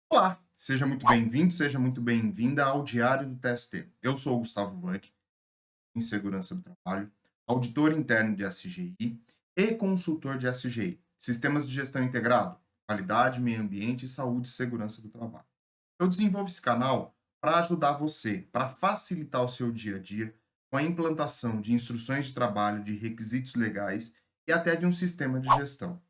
Olá, seja muito bem-vindo, seja muito bem-vinda ao Diário do TST. Eu sou o Gustavo Vanck, em Segurança do Trabalho, auditor interno de SGI e consultor de SGI, Sistemas de Gestão Integrado, Qualidade, Meio Ambiente, Saúde e Segurança do Trabalho. Eu desenvolvo esse canal para ajudar você, para facilitar o seu dia a dia, com a implantação de instruções de trabalho, de requisitos legais e até de um sistema de gestão.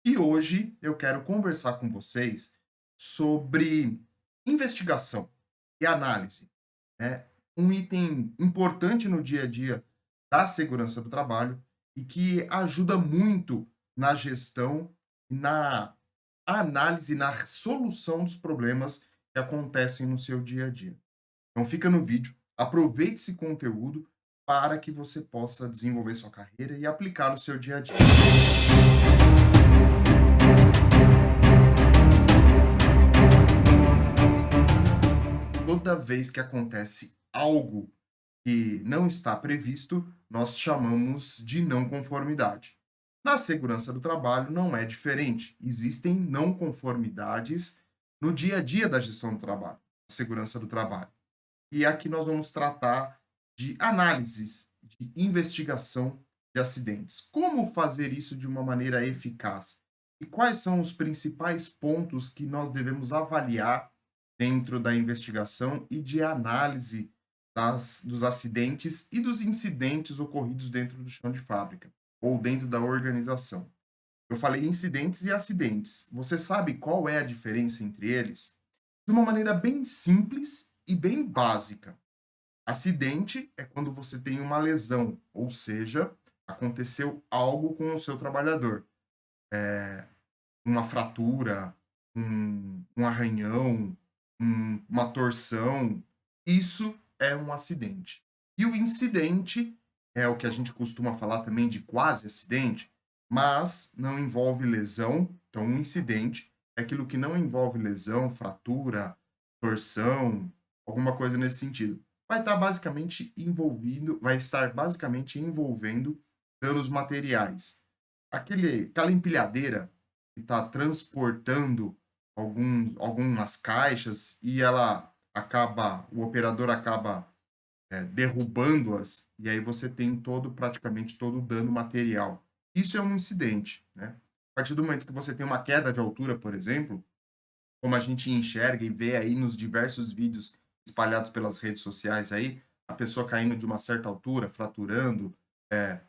E hoje eu quero conversar com vocês sobre investigação e análise, né? Um item importante no dia a dia da segurança do trabalho e que ajuda muito na gestão e na análise, na solução dos problemas que acontecem no seu dia a dia. Então fica no vídeo, aproveite esse conteúdo para que você possa desenvolver sua carreira e aplicar no seu dia a dia. Toda vez que acontece algo que não está previsto, nós chamamos de não conformidade. Na segurança do trabalho não é diferente. Existem não conformidades no dia a dia da gestão do trabalho, segurança do trabalho. E aqui nós vamos tratar de análises, de investigação de acidentes. Como fazer isso de uma maneira eficaz? E quais são os principais pontos que nós devemos avaliar dentro da investigação e de análise dos acidentes e dos incidentes ocorridos dentro do chão de fábrica ou dentro da organização? Eu falei incidentes e acidentes. Você sabe qual é a diferença entre eles? De uma maneira bem simples e bem básica. Acidente é quando você tem uma lesão, ou seja, aconteceu algo com o seu trabalhador. Uma fratura, um arranhão, uma torção. Isso é um acidente. E o incidente é o que a gente costuma falar também de quase acidente, mas não envolve lesão. Então, um incidente é aquilo que não envolve lesão, fratura, torção, alguma coisa nesse sentido. Vai estar basicamente envolvendo danos materiais. Aquela empilhadeira que está transportando algumas caixas e o operador acaba derrubando-as, e aí você tem praticamente todo o dano material. Isso é um incidente, né? A partir do momento que você tem uma queda de altura, por exemplo, como a gente enxerga e vê aí nos diversos vídeos espalhados pelas redes sociais aí, a pessoa caindo de uma certa altura, fraturando, é,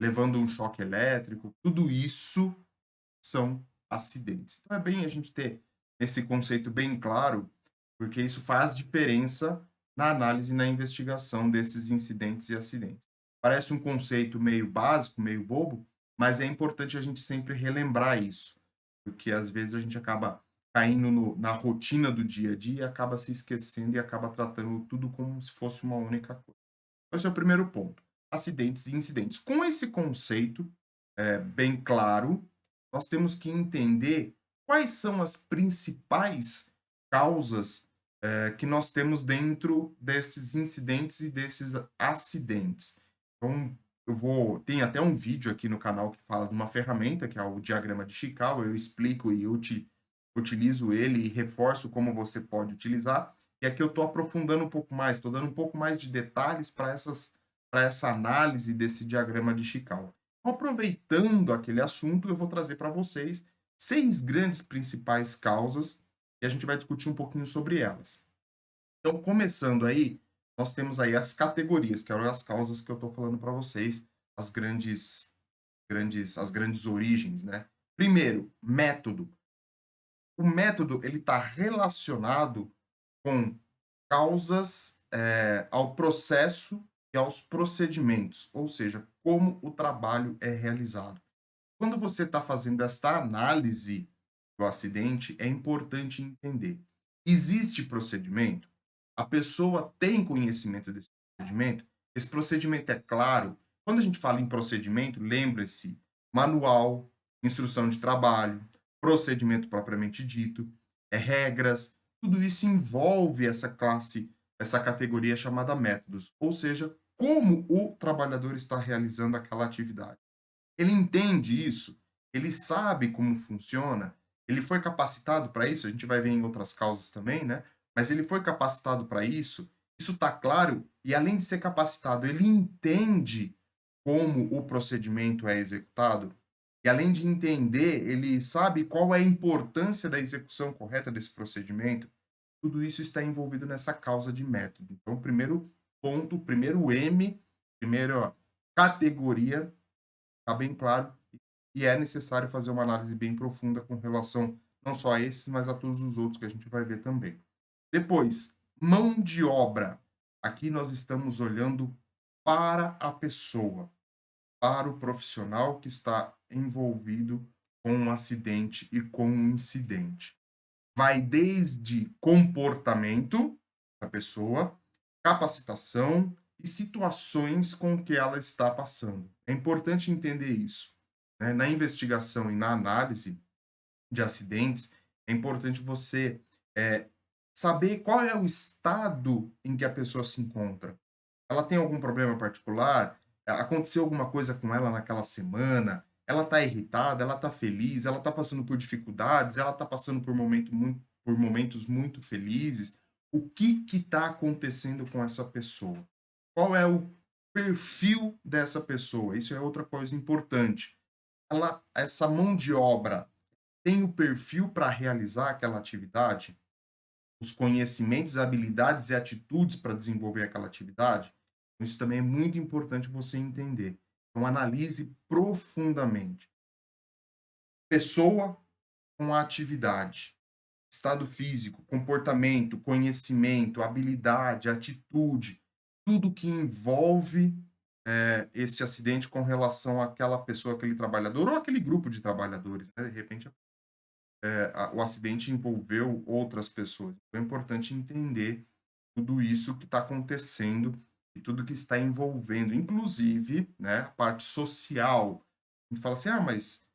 levando um choque elétrico, tudo isso são acidentes. Então é bem a gente ter esse conceito bem claro, porque isso faz diferença na análise e na investigação desses incidentes e acidentes. Parece um conceito meio básico, meio bobo, mas é importante a gente sempre relembrar isso, porque às vezes a gente acaba caindo na rotina do dia a dia, acaba se esquecendo e acaba tratando tudo como se fosse uma única coisa. Esse é o primeiro ponto. Acidentes e incidentes. Com esse conceito bem claro, nós temos que entender quais são as principais causas que nós temos dentro desses incidentes e desses acidentes. Então, tem até um vídeo aqui no canal que fala de uma ferramenta, que é o diagrama de Chicago, eu explico e utilizo ele e reforço como você pode utilizar. E aqui eu estou aprofundando um pouco mais, estou dando um pouco mais de detalhes para essa análise desse diagrama de Chicago. Então, aproveitando aquele assunto, eu vou trazer para vocês 6 grandes principais causas e a gente vai discutir um pouquinho sobre elas. Então, começando aí, nós temos aí as categorias, que eram as causas que eu estou falando para vocês, as grandes origens, né? Primeiro, método. O método ele está relacionado com causas ao processo e aos procedimentos, ou seja, como o trabalho é realizado. Quando você está fazendo esta análise do acidente, é importante entender: existe procedimento? A pessoa tem conhecimento desse procedimento? Esse procedimento é claro? Quando a gente fala em procedimento, lembre-se: manual, instrução de trabalho, procedimento propriamente dito, regras, tudo isso envolve essa categoria chamada métodos, ou seja, como o trabalhador está realizando aquela atividade. Ele entende isso, ele sabe como funciona, Ele foi capacitado para isso? A gente vai ver em outras causas também, né? Mas ele foi capacitado para isso? Isso está claro? E além de ser capacitado, ele entende como o procedimento é executado? E além de entender, ele sabe qual é a importância da execução correta desse procedimento? Tudo isso está envolvido nessa causa de método. Então, o primeiro ponto, o primeiro M, primeira categoria, está bem claro, e é necessário fazer uma análise bem profunda com relação não só a esses, mas a todos os outros que a gente vai ver também. Depois, mão de obra. Aqui nós estamos olhando para a pessoa, para o profissional que está envolvido com um acidente e com um incidente. Vai desde comportamento da pessoa, capacitação e situações com que ela está passando. É importante entender isso, né? Na investigação e na análise de acidentes, é importante você saber qual é o estado em que a pessoa se encontra. Ela tem algum problema particular? Aconteceu alguma coisa com ela naquela semana? Ela está irritada? Ela está feliz? Ela está passando por dificuldades? Ela está passando por momentos muito felizes? O que está acontecendo com essa pessoa? Qual é o perfil dessa pessoa? Isso é outra coisa importante. Essa mão de obra tem o perfil para realizar aquela atividade? Os conhecimentos, habilidades e atitudes para desenvolver aquela atividade? Isso também é muito importante você entender. Então, analise profundamente. Pessoa com a atividade, estado físico, comportamento, conhecimento, habilidade, atitude, tudo que envolve este acidente com relação àquela pessoa, aquele trabalhador ou aquele grupo de trabalhadores, né? De repente, o acidente envolveu outras pessoas. Então, é importante entender tudo isso que está acontecendo e tudo que está envolvendo, inclusive, né, a parte social. A gente fala assim, mas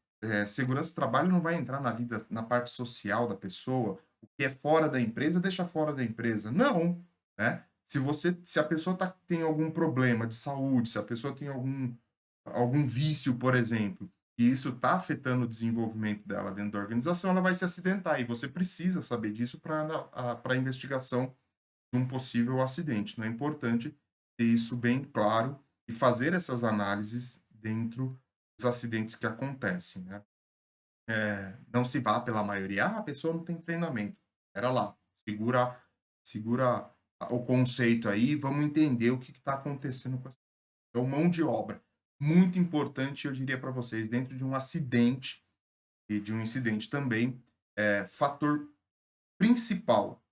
segurança do trabalho não vai entrar na vida, na parte social da pessoa. O que é fora da empresa, deixa fora da empresa. Não, né? Se a pessoa tem algum problema de saúde, se a pessoa tem algum vício, por exemplo, e isso está afetando o desenvolvimento dela dentro da organização, ela vai se acidentar. E você precisa saber disso para a investigação de um possível acidente. Não é importante ter isso bem claro e fazer essas análises dentro dos acidentes que acontecem, né? Não se vá pela maioria. Ah, a pessoa não tem treinamento. Espera lá, segura o conceito aí, vamos entender o que está acontecendo com essa. Então, mão de obra. Muito importante, eu diria para vocês, dentro de um acidente e de um incidente também, fator principal,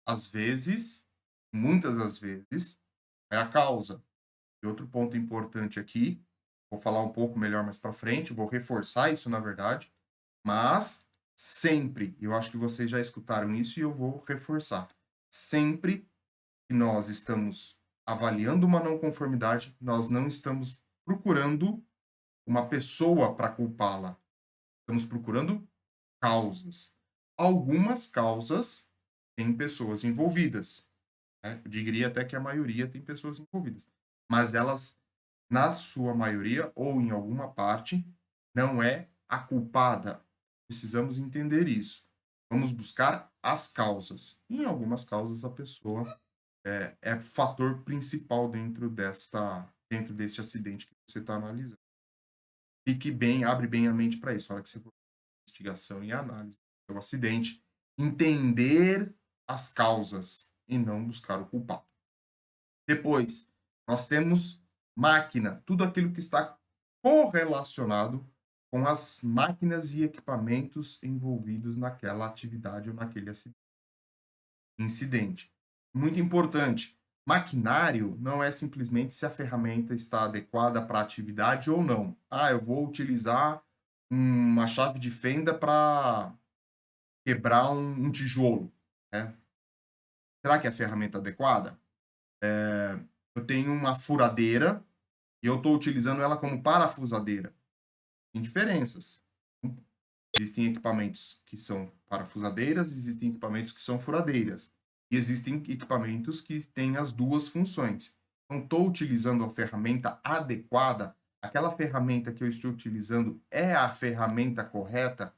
às vezes, muitas das vezes, é a causa. E outro ponto importante aqui, vou falar um pouco melhor mais para frente, vou reforçar isso na verdade, mas sempre, eu acho que vocês já escutaram isso e eu vou reforçar. Sempre que nós estamos avaliando uma não conformidade, nós não estamos procurando uma pessoa para culpá-la. Estamos procurando causas. Algumas causas têm pessoas envolvidas, né? Eu diria até que a maioria tem pessoas envolvidas. Mas elas, na sua maioria, ou em alguma parte, não é a culpada. Precisamos entender isso. Vamos buscar as causas. Em algumas causas, a pessoa é fator principal dentro deste acidente que você está analisando. Fique bem, abre bem a mente para isso. Na hora que você for investigação e análise do acidente, entender as causas e não buscar o culpado. Depois, nós temos máquina, tudo aquilo que está correlacionado com as máquinas e equipamentos envolvidos naquela atividade ou naquele incidente. Muito importante, maquinário não é simplesmente se a ferramenta está adequada para a atividade ou não. Ah, eu vou utilizar uma chave de fenda para quebrar um tijolo, né? Será que é a ferramenta adequada? Eu tenho uma furadeira e eu estou utilizando ela como parafusadeira. Tem diferenças. Existem equipamentos que são parafusadeiras, existem equipamentos que são furadeiras. E existem equipamentos que têm as duas funções. Então, estou utilizando a ferramenta adequada, aquela ferramenta que eu estou utilizando é a ferramenta correta,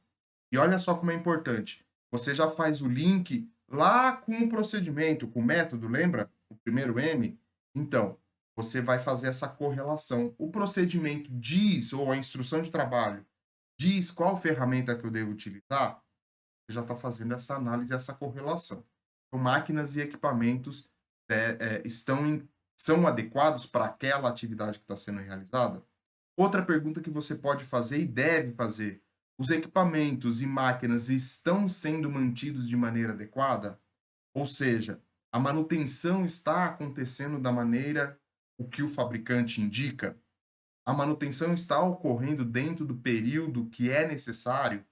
E olha só como é importante. Você já faz o link lá com o procedimento, com o método, lembra? O primeiro M? Então, você vai fazer essa correlação. O procedimento diz, ou a instrução de trabalho, diz qual ferramenta que eu devo utilizar, você já está fazendo essa análise, essa correlação. Então, máquinas e equipamentos são adequados para aquela atividade que está sendo realizada? Outra pergunta que você pode fazer e deve fazer: os equipamentos e máquinas estão sendo mantidos de maneira adequada? Ou seja, a manutenção está acontecendo da maneira o que o fabricante indica? A manutenção está ocorrendo dentro do período que é necessário?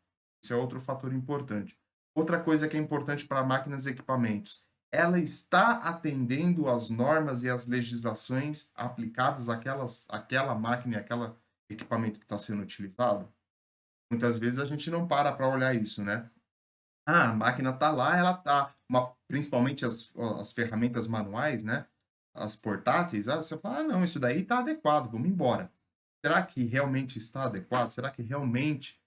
Isso é outro fator importante. Outra coisa que é importante para máquinas e equipamentos, ela está atendendo às normas e às legislações aplicadas àquela máquina e àquela equipamento que está sendo utilizado? Muitas vezes a gente não para olhar isso, né? Ah, a máquina está lá, ela está, principalmente as ferramentas manuais, né? As portáteis, você fala, ah, não, isso daí está adequado, vamos embora. Será que realmente está adequado? Será que realmente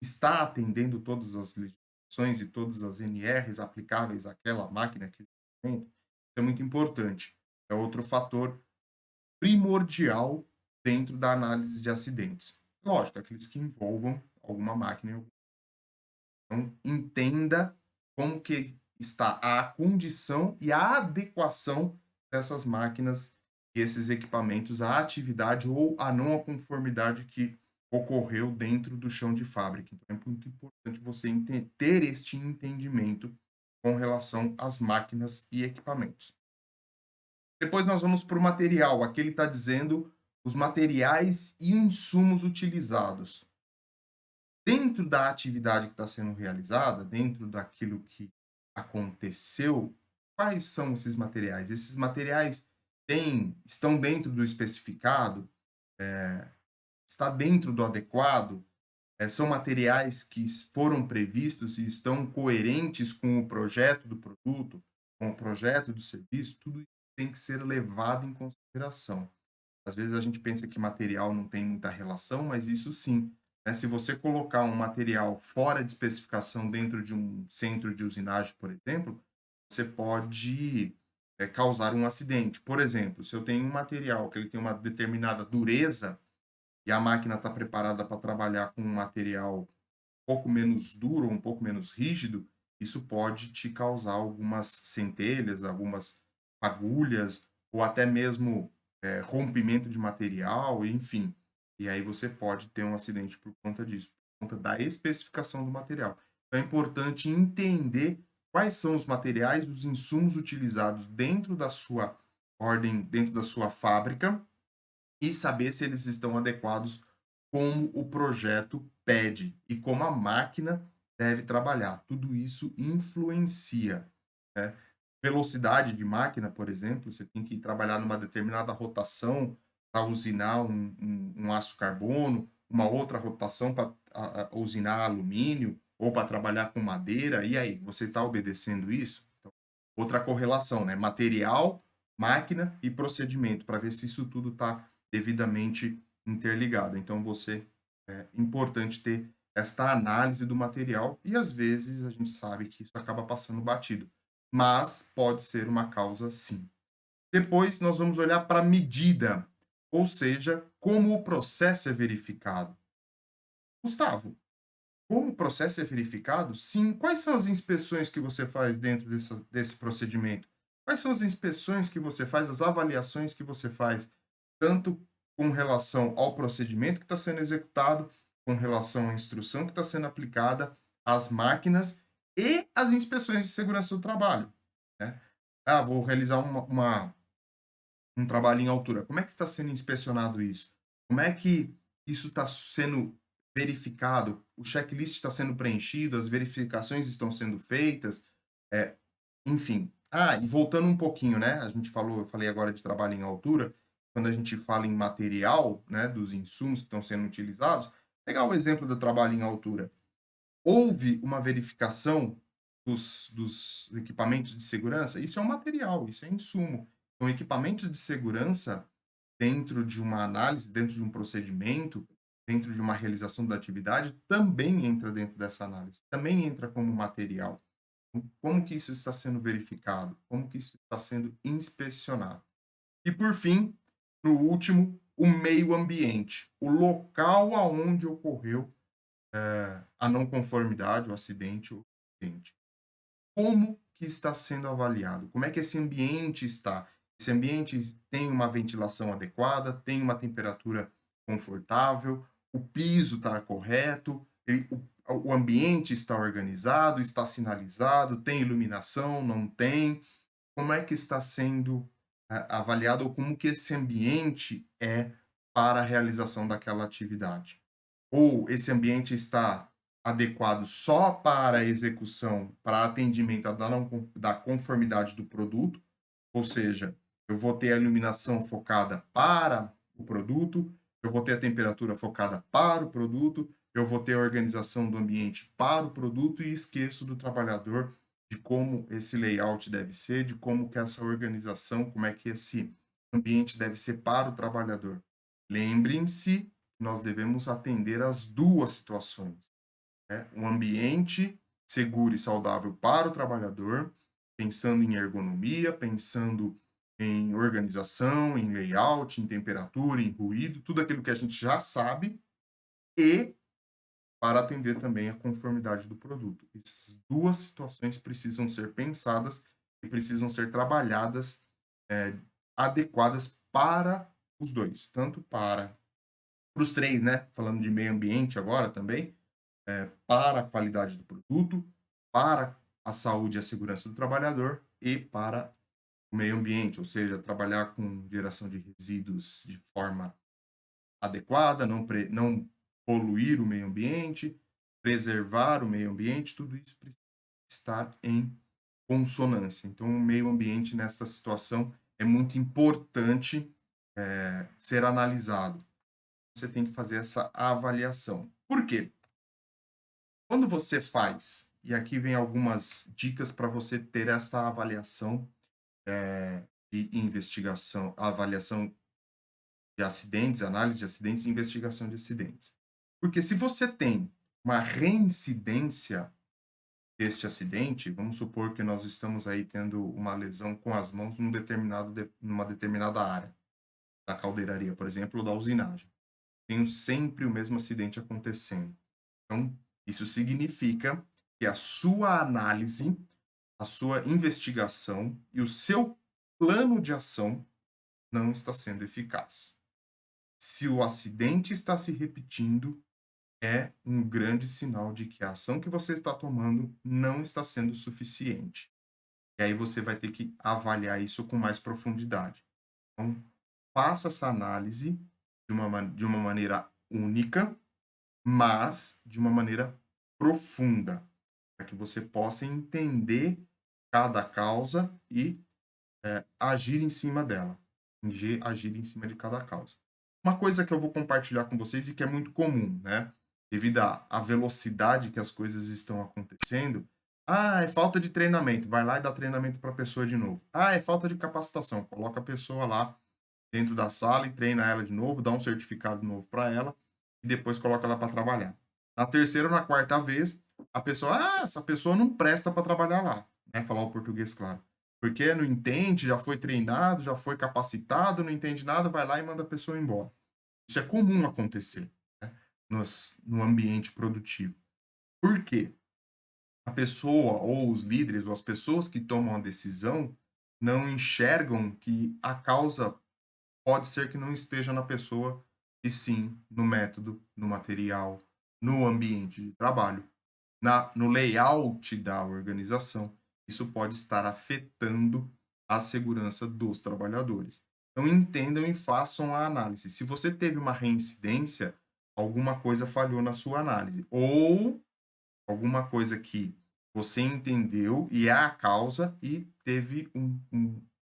está atendendo todas as legislações e todas as NRs aplicáveis àquela máquina, àquele equipamento? Isso é muito importante. É outro fator primordial dentro da análise de acidentes. Lógico, aqueles que envolvam alguma máquina. Então, entenda como que está a condição e a adequação dessas máquinas e esses equipamentos à atividade ou à não conformidade que ocorreu dentro do chão de fábrica. Então, é muito importante você ter este entendimento com relação às máquinas e equipamentos. Depois nós vamos para o material. Aqui ele está dizendo os materiais e insumos utilizados. Dentro da atividade que está sendo realizada, dentro daquilo que aconteceu, quais são esses materiais? Esses materiais estão dentro do especificado? Está dentro do adequado? São materiais que foram previstos e estão coerentes com o projeto do produto, com o projeto do serviço? Tudo isso tem que ser levado em consideração. Às vezes a gente pensa que material não tem muita relação, mas isso sim, né? Se você colocar um material fora de especificação dentro de um centro de usinagem, por exemplo, você pode causar um acidente. Por exemplo, se eu tenho um material que ele tem uma determinada dureza e a máquina está preparada para trabalhar com um material um pouco menos duro, um pouco menos rígido, isso pode te causar algumas centelhas, algumas agulhas, ou até mesmo rompimento de material, enfim. E aí você pode ter um acidente por conta disso, por conta da especificação do material. Então é importante entender quais são os materiais, os insumos utilizados dentro da sua ordem, dentro da sua fábrica, e saber se eles estão adequados como o projeto pede e como a máquina deve trabalhar. Tudo isso influencia, né? Velocidade de máquina, por exemplo, você tem que trabalhar numa determinada rotação para usinar um aço carbono, uma outra rotação para usinar alumínio ou para trabalhar com madeira. E aí, você está obedecendo isso? Então, outra correlação, né? Material, máquina e procedimento, para ver se isso tudo está devidamente interligado. Então, é importante ter esta análise do material e às vezes a gente sabe que isso acaba passando batido, mas pode ser uma causa sim. Depois nós vamos olhar para a medida, ou seja, como o processo é verificado. Gustavo, como o processo é verificado? Sim. Quais são as inspeções que você faz dentro desse procedimento? Quais são as inspeções que você faz, as avaliações que você faz, tanto com relação ao procedimento que está sendo executado, com relação à instrução que está sendo aplicada, às máquinas e as inspeções de segurança do trabalho, né? Ah, vou realizar um trabalho em altura. Como é que está sendo inspecionado isso? Como é que isso está sendo verificado? O checklist está sendo preenchido, as verificações estão sendo feitas, é, enfim. Ah, e voltando um pouquinho, né? Eu falei agora de trabalho em altura. Quando a gente fala em material, né, dos insumos que estão sendo utilizados, pegar o exemplo do trabalho em altura. Houve uma verificação dos equipamentos de segurança? Isso é um material, isso é insumo. Então, equipamentos de segurança, dentro de uma análise, dentro de um procedimento, dentro de uma realização da atividade, também entra dentro dessa análise, também entra como material. Como que isso está sendo verificado? Como que isso está sendo inspecionado? E por fim, no último, o meio ambiente, o local aonde ocorreu a não conformidade, o acidente ou acidente. Como que está sendo avaliado? Como é que esse ambiente está? Esse ambiente tem uma ventilação adequada, tem uma temperatura confortável, o piso está correto, o ambiente está organizado, está sinalizado, tem iluminação, não tem? Como é que está sendo avaliado ou como que esse ambiente é para a realização daquela atividade? Ou esse ambiente está adequado só para a execução, para atendimento da conformidade do produto, ou seja, eu vou ter a iluminação focada para o produto, eu vou ter a temperatura focada para o produto, eu vou ter a organização do ambiente para o produto e esqueço do trabalhador, de como esse layout deve ser, de como que essa organização, como é que esse ambiente deve ser para o trabalhador. Lembrem-se, nós devemos atender às duas situações, né? Um ambiente seguro e saudável para o trabalhador, pensando em ergonomia, pensando em organização, em layout, em temperatura, em ruído, tudo aquilo que a gente já sabe, e para atender também a conformidade do produto. Essas duas situações precisam ser pensadas e precisam ser trabalhadas, eh, adequadas para os dois, tanto para os três, né? Falando de meio ambiente agora também, para a qualidade do produto, para a saúde e a segurança do trabalhador e para o meio ambiente, ou seja, trabalhar com geração de resíduos de forma adequada, não poluir o meio ambiente, preservar o meio ambiente, tudo isso precisa estar em consonância. Então, o meio ambiente nessa situação é muito importante ser analisado. Você tem que fazer essa avaliação. Por quê? Quando você faz, e aqui vem algumas dicas para você ter essa avaliação de investigação, avaliação de acidentes, análise de acidentes e investigação de acidentes. Porque se você tem uma reincidência deste acidente, vamos supor que nós estamos aí tendo uma lesão com as mãos numa determinada área, da caldeiraria, por exemplo, ou da usinagem. Tenho sempre o mesmo acidente acontecendo. Então, isso significa que a sua análise, a sua investigação e o seu plano de ação não está sendo eficaz. Se o acidente está se repetindo, é um grande sinal de que a ação que você está tomando não está sendo suficiente. E aí você vai ter que avaliar isso com mais profundidade. Então, faça essa análise de uma maneira única, mas de uma maneira profunda, para que você possa entender cada causa e agir em cima dela, agir em cima de cada causa. Uma coisa que eu vou compartilhar com vocês e que é muito comum, né? Devido à velocidade que as coisas estão acontecendo. Ah, é falta de treinamento. Vai lá e dá treinamento para a pessoa de novo. Ah, é falta de capacitação. Coloca a pessoa lá dentro da sala e treina ela de novo, dá um certificado novo para ela e depois coloca ela para trabalhar. Na terceira ou na quarta vez, a pessoa, essa pessoa não presta para trabalhar lá, né? Falar o português claro. Porque não entende, já foi treinado, já foi capacitado, não entende nada, vai lá e manda a pessoa embora. Isso é comum acontecer, né? No ambiente produtivo. Por quê? A pessoa ou os líderes ou as pessoas que tomam a decisão não enxergam que a causa pode ser que não esteja na pessoa, e sim no método, no material, no ambiente de trabalho, no layout da organização. Isso pode estar afetando a segurança dos trabalhadores. Então, entendam e façam a análise. Se você teve uma reincidência, alguma coisa falhou na sua análise. Ou alguma coisa que você entendeu e é a causa e teve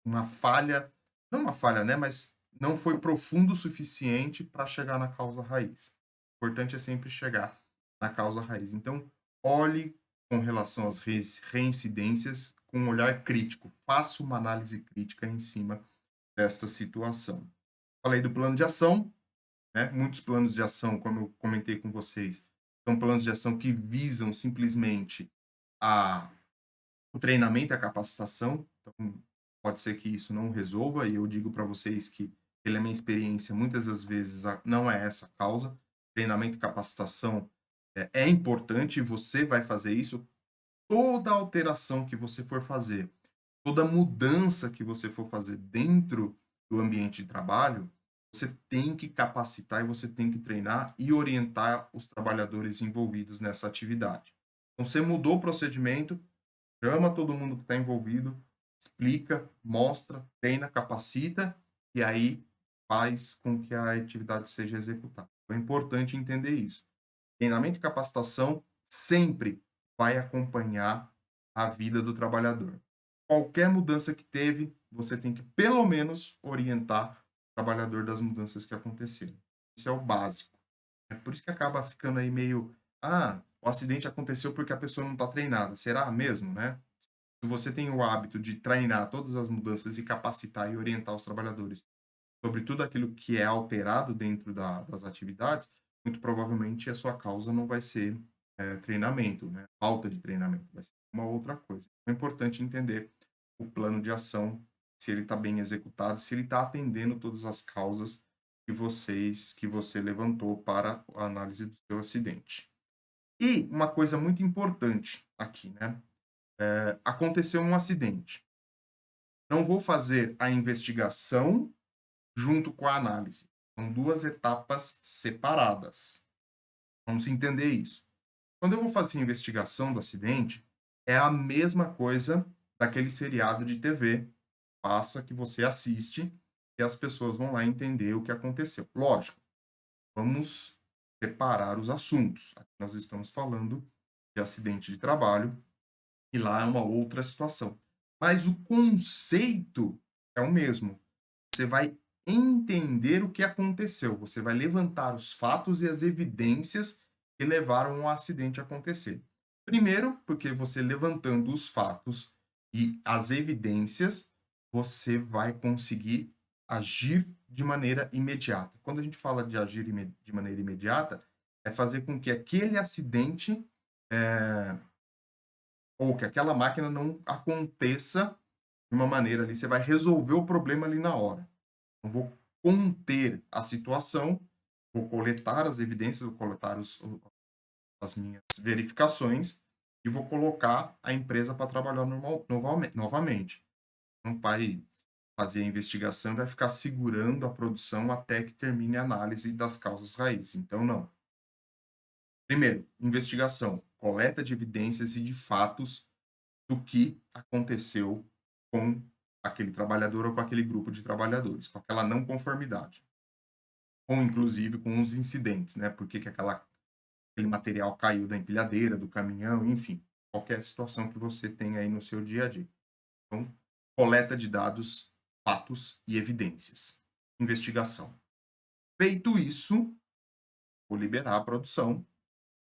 uma falha, não uma falha, né, mas não foi profundo o suficiente para chegar na causa raiz. O importante é sempre chegar na causa raiz. Então, olhe com relação às reincidências com um olhar crítico. Faça uma análise crítica em cima desta situação. Falei do plano de ação, né? Muitos planos de ação, como eu comentei com vocês, são planos de ação que visam simplesmente a o treinamento e a capacitação. Então, pode ser que isso não resolva, e eu digo para vocês que, pela minha experiência, muitas das vezes não é essa a causa. Treinamento e capacitação é importante, e você vai fazer isso. Toda alteração que você for fazer, toda mudança que você for fazer dentro do ambiente de trabalho, você tem que capacitar e você tem que treinar e orientar os trabalhadores envolvidos nessa atividade. Então, você mudou o procedimento, chama todo mundo que está envolvido, explica, mostra, treina, capacita e aí faz com que a atividade seja executada. Então, é importante entender isso. Treinamento e capacitação sempre vai acompanhar a vida do trabalhador. Qualquer mudança que teve, você tem que pelo menos orientar o trabalhador das mudanças que aconteceram. Isso é o básico. É por isso que acaba ficando aí meio, o acidente aconteceu porque a pessoa não está treinada. Será mesmo, né? Se você tem o hábito de treinar todas as mudanças e capacitar e orientar os trabalhadores sobre tudo aquilo que é alterado dentro das atividades, muito provavelmente a sua causa não vai ser treinamento, né? Falta de treinamento, vai ser uma outra coisa. É importante entender o plano de ação, se ele está bem executado, se ele está atendendo todas as causas que você levantou para a análise do seu acidente. E uma coisa muito importante aqui, né? Aconteceu um acidente. Não vou fazer a investigação junto com a análise. São duas etapas separadas. Vamos entender isso. Quando eu vou fazer a investigação do acidente, é a mesma coisa daquele seriado de TV, passa que você assiste e as pessoas vão lá entender o que aconteceu. Lógico, vamos separar os assuntos. Aqui nós estamos falando de acidente de trabalho e lá é uma outra situação. Mas o conceito é o mesmo. Você vai entender o que aconteceu, você vai levantar os fatos e as evidências que levaram o acidente a acontecer. Primeiro, porque você levantando os fatos e as evidências, você vai conseguir agir de maneira imediata. Quando a gente fala de agir de maneira imediata, é fazer com que aquele acidente ou que aquela máquina não aconteça de uma maneira ali, você vai resolver o problema ali na hora. Não vou conter a situação, vou coletar as evidências, vou coletar as minhas verificações e vou colocar a empresa para trabalhar novamente. Não vai fazer a investigação e vai ficar segurando a produção até que termine a análise das causas raízes. Então, não. Primeiro, investigação, coleta de evidências e de fatos do que aconteceu com aquele trabalhador ou com aquele grupo de trabalhadores, com aquela não conformidade. Ou inclusive com os incidentes, né? Por que que aquele material caiu da empilhadeira, do caminhão, enfim, qualquer situação que você tenha aí no seu dia a dia. Então, coleta de dados, fatos e evidências. Investigação. Feito isso, vou liberar a produção,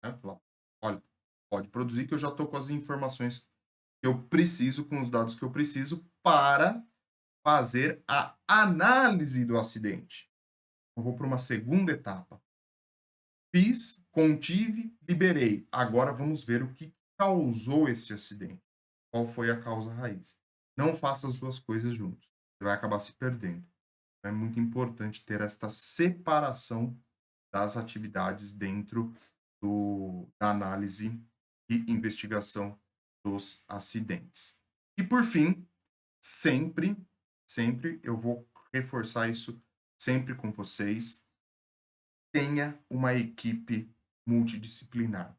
né? Falar, olha, pode produzir que eu já estou com as informações que eu preciso, com os dados que eu preciso para fazer a análise do acidente. Eu vou para uma segunda etapa. Fiz, contive, liberei. Agora vamos ver o que causou esse acidente. Qual foi a causa raiz? Não faça as duas coisas juntos. Você vai acabar se perdendo. É muito importante ter esta separação das atividades dentro da análise e investigação dos acidentes. E por fim, sempre, sempre eu vou reforçar isso sempre com vocês. Tenha uma equipe multidisciplinar.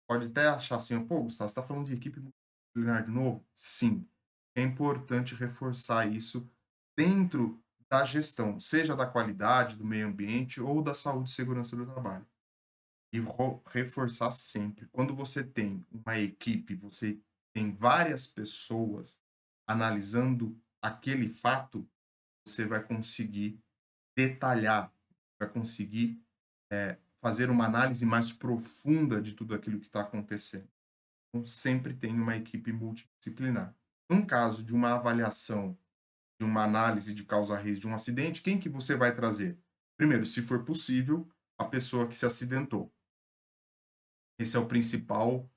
Pode até achar assim, pô, Gustavo, você está falando de equipe multidisciplinar de novo? Sim. É importante reforçar isso dentro da gestão, seja da qualidade, do meio ambiente ou da saúde e segurança do trabalho. E reforçar sempre. Quando você tem uma equipe, você tem várias pessoas analisando aquele fato, você vai conseguir detalhar, vai conseguir fazer uma análise mais profunda de tudo aquilo que está acontecendo. Então, sempre tem uma equipe multidisciplinar. Num caso de uma avaliação, de uma análise de causa-raiz de um acidente, quem que você vai trazer? Primeiro, se for possível, a pessoa que se acidentou. Esse é o principal,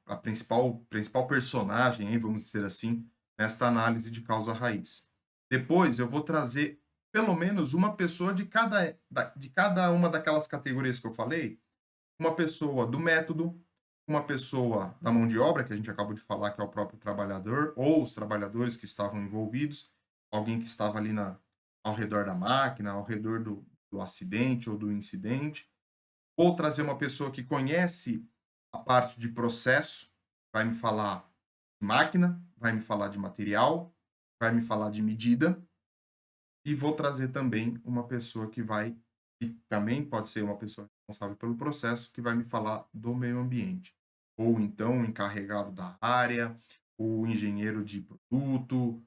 a principal personagem, aí, vamos dizer assim, nesta análise de causa raiz. Depois eu vou trazer pelo menos uma pessoa de cada uma daquelas categorias que eu falei, uma pessoa do método, uma pessoa da mão de obra, que a gente acabou de falar que é o próprio trabalhador, ou os trabalhadores que estavam envolvidos, alguém que estava ali ao redor da máquina, ao redor do acidente ou do incidente, ou trazer uma pessoa que conhece a parte de processo, vai me falar de máquina, vai me falar de material, vai me falar de medida, e vou trazer também uma pessoa que também pode ser uma pessoa responsável pelo processo, que vai me falar do meio ambiente. Ou então o encarregado da área, o engenheiro de produto,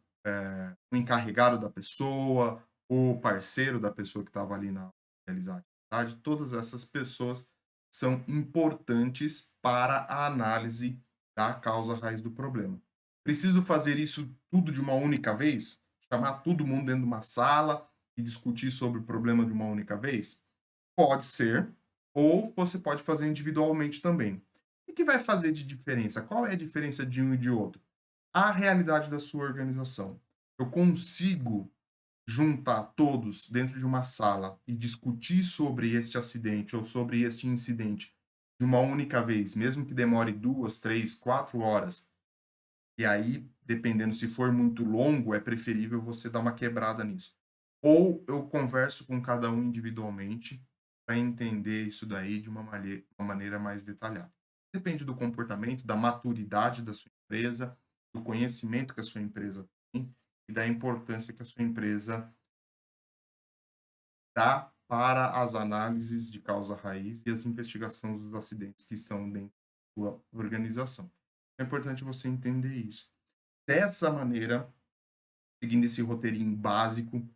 o encarregado da pessoa, o parceiro da pessoa que estava ali na realizar a atividade. Todas essas pessoas são importantes para a análise da causa raiz do problema. Preciso fazer isso tudo de uma única vez? Chamar todo mundo dentro de uma sala e discutir sobre o problema de uma única vez? Pode ser, ou você pode fazer individualmente também. O que vai fazer de diferença? Qual é a diferença de um e de outro? A realidade da sua organização. Eu consigo juntar todos dentro de uma sala e discutir sobre este acidente ou sobre este incidente de uma única vez, mesmo que demore 2, 3, 4 horas, e aí, dependendo se for muito longo, é preferível você dar uma quebrada nisso. Ou eu converso com cada um individualmente para entender isso daí de uma maneira mais detalhada. Depende do comportamento, da maturidade da sua empresa, do conhecimento que a sua empresa tem e da importância que a sua empresa dá para as análises de causa raiz e as investigações dos acidentes que estão dentro da sua organização. É importante você entender isso. Dessa maneira, seguindo esse roteirinho básico,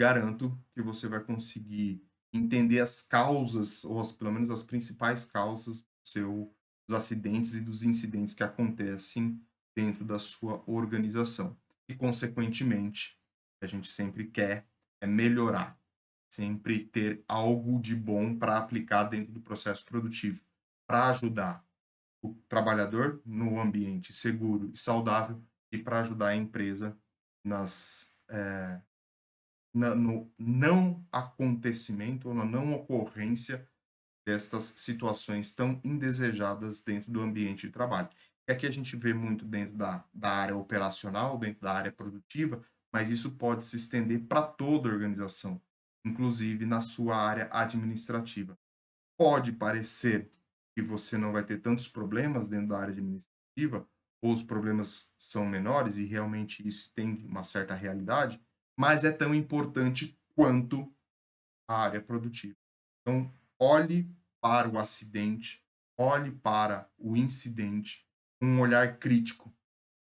garanto que você vai conseguir entender as causas, ou pelo menos as principais causas dos acidentes e dos incidentes que acontecem dentro da sua organização. E, consequentemente, a gente sempre quer é melhorar, sempre ter algo de bom para aplicar dentro do processo produtivo, para ajudar o trabalhador no ambiente seguro e saudável e para ajudar a empresa no não acontecimento ou na não ocorrência destas situações tão indesejadas dentro do ambiente de trabalho. E aqui a gente vê muito dentro da área operacional, dentro da área produtiva, mas isso pode se estender para toda a organização, inclusive na sua área administrativa. Pode parecer que você não vai ter tantos problemas dentro da área administrativa, ou os problemas são menores, e realmente isso tem uma certa realidade, mas é tão importante quanto a área produtiva. Então, olhe para o acidente, olhe para o incidente, com um olhar crítico,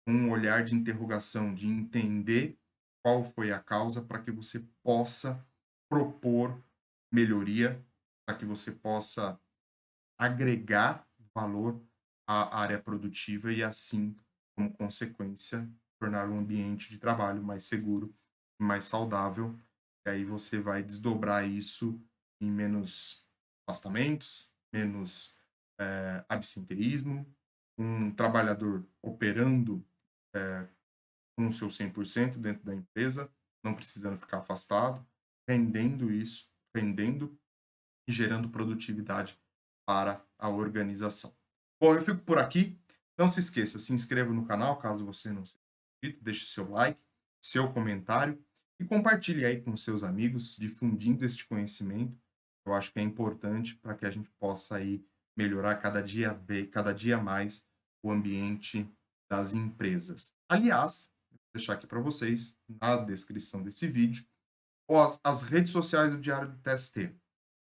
um olhar de interrogação, de entender qual foi a causa para que você possa propor melhoria, para que você possa agregar valor à área produtiva e, assim, como consequência, tornar um ambiente de trabalho mais seguro e mais saudável. E aí você vai desdobrar isso em menos afastamentos, menos absenteísmo, um trabalhador operando com o seu 100% dentro da empresa, não precisando ficar afastado, rendendo e gerando produtividade para a organização. Bom, eu fico por aqui. Não se esqueça, se inscreva no canal caso você não seja inscrito, deixe seu like, seu comentário e compartilhe aí com seus amigos, difundindo este conhecimento. Eu acho que é importante para que a gente possa aí melhorar cada dia mais o ambiente das empresas. Aliás, vou deixar aqui para vocês, na descrição desse vídeo, as redes sociais do Diário do TST.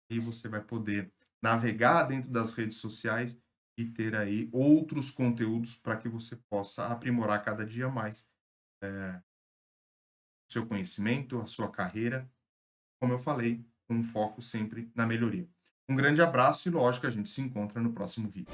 E você vai poder navegar dentro das redes sociais e ter aí outros conteúdos para que você possa aprimorar cada dia mais o seu conhecimento, a sua carreira, como eu falei, com um foco sempre na melhoria. Um grande abraço e, lógico, a gente se encontra no próximo vídeo.